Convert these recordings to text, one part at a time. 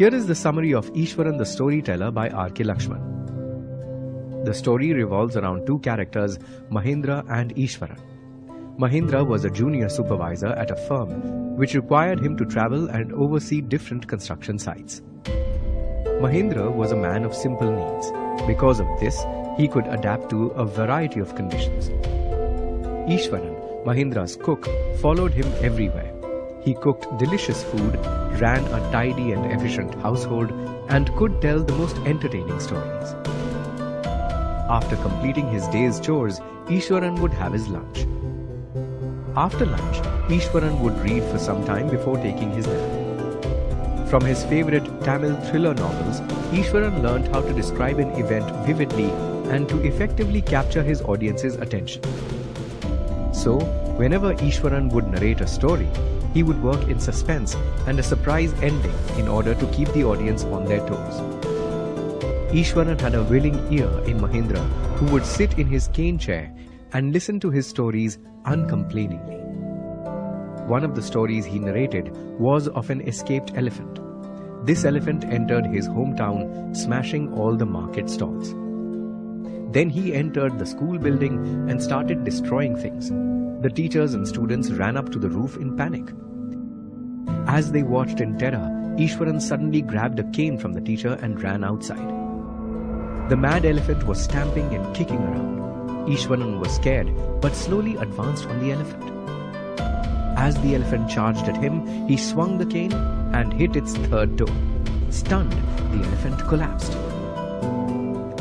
Here is the summary of Ishwaran the Storyteller by R.K. Lakshman. The story revolves around two characters, Mahendra and Ishwaran. Mahendra was a junior supervisor at a firm which required him to travel and oversee different construction sites. Mahendra was a man of simple needs. Because of this, he could adapt to a variety of conditions. Ishwaran, Mahendra's cook, followed him everywhere. He cooked delicious food, ran a tidy and efficient household, and could tell the most entertaining stories. After completing his day's chores, Ishwaran would have his lunch. After lunch, Ishwaran would read for some time before taking his nap. From his favorite Tamil thriller novels, Ishwaran learned how to describe an event vividly and to effectively capture his audience's attention. So, whenever Ishwaran would narrate a story, he would work in suspense and a surprise ending in order to keep the audience on their toes. Ishwaran had a willing ear in Mahendra, who would sit in his cane chair and listen to his stories uncomplainingly. One of the stories he narrated was of an escaped elephant. This elephant entered his hometown, smashing all the market stalls. Then he entered the school building and started destroying things. The teachers and students ran up to the roof in panic. As they watched in terror, Ishwaran suddenly grabbed a cane from the teacher and ran outside. The mad elephant was stamping and kicking around. Ishwaran was scared, but slowly advanced on the elephant. As the elephant charged at him, he swung the cane and hit its third toe. Stunned, the elephant collapsed.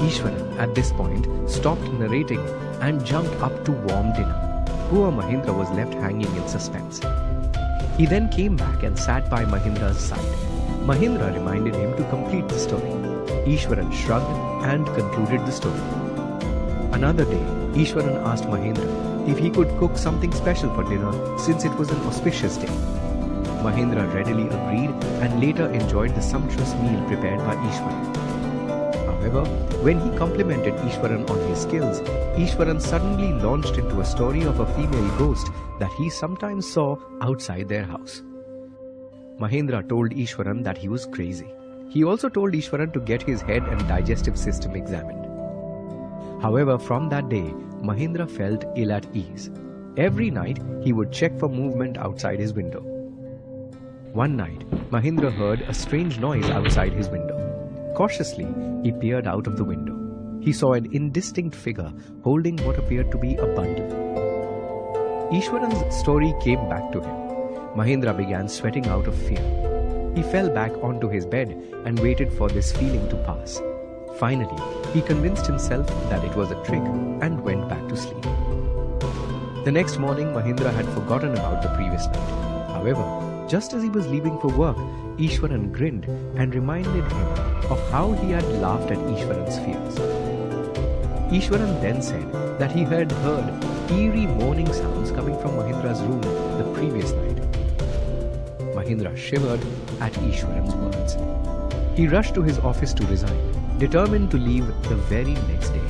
Ishwaran, at this point, stopped narrating and jumped up to warm dinner. Poor Mahendra was left hanging in suspense. He then came back and sat by Mahendra's side. Mahendra reminded him to complete the story. Ishwaran shrugged and concluded the story. Another day, Ishwaran asked Mahendra if he could cook something special for dinner since it was an auspicious day. Mahendra readily agreed and later enjoyed the sumptuous meal prepared by Ishwaran. However, when he complimented Ishwaran on his skills, Ishwaran suddenly launched into a story of a female ghost that he sometimes saw outside their house. Mahendra told Ishwaran that he was crazy. He also told Ishwaran to get his head and digestive system examined. However, from that day, Mahendra felt ill at ease. Every night, he would check for movement outside his window. One night, Mahendra heard a strange noise outside his window. Cautiously, he peered out of the window. He saw an indistinct figure holding what appeared to be a bundle. Ishwaran's story came back to him. Mahendra began sweating out of fear. He fell back onto his bed and waited for this feeling to pass. Finally, he convinced himself that it was a trick and went back to sleep. The next morning, Mahendra had forgotten about the previous night. However, just as he was leaving for work, Ishwaran grinned and reminded him of how he had laughed at Ishwaran's fears. Ishwaran then said that he had heard eerie moaning sounds coming from Mahendra's room the previous night. Mahendra shivered at Ishwaran's words. He rushed to his office to resign, determined to leave the very next day.